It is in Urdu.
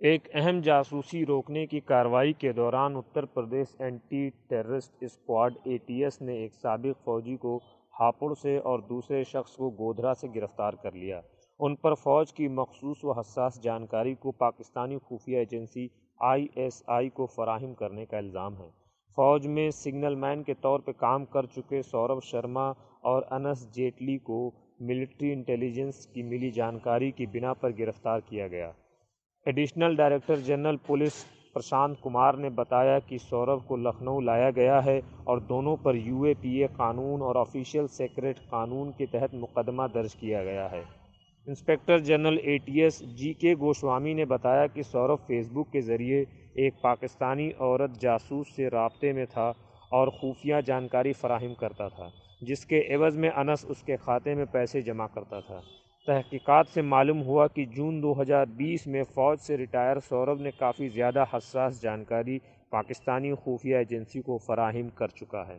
ایک اہم جاسوسی روکنے کی کارروائی کے دوران Uttar Pradesh anti terrorist squad ATS نے ایک سابق فوجی کو ہاپوڑ سے اور دوسرے شخص کو گودھرا سے گرفتار کر لیا۔ ان پر فوج کی مخصوص و حساس جانکاری کو پاکستانی خفیہ ایجنسی ISI کو فراہم کرنے کا الزام ہے۔ فوج میں سگنل مین کے طور پر کام کر چکے سوربھ شرما اور انس جیٹلی کو ملٹری انٹیلی جنس کی ملی جانکاری کی بنا پر گرفتار کیا گیا۔ Additional director general police Prashant Kumar نے بتایا کہ سوربھ کو لکھنؤ لایا گیا ہے اور دونوں پر UAPA قانون اور آفیشیل سیکرٹ قانون کے تحت مقدمہ درج کیا گیا ہے۔ Inspector general ATS GK Goswami نے بتایا کہ سوربھ فیس بک کے ذریعے ایک پاکستانی عورت جاسوس سے رابطے میں تھا اور خفیہ جانکاری فراہم کرتا تھا، جس کے عوض میں انس اس کے کھاتے میں پیسے جمع کرتا تھا۔ تحقیقات سے معلوم ہوا کہ جون 2020 میں فوج سے ریٹائر سوربھ نے کافی زیادہ حساس جانکاری پاکستانی خفیہ ایجنسی کو فراہم کر چکا ہے۔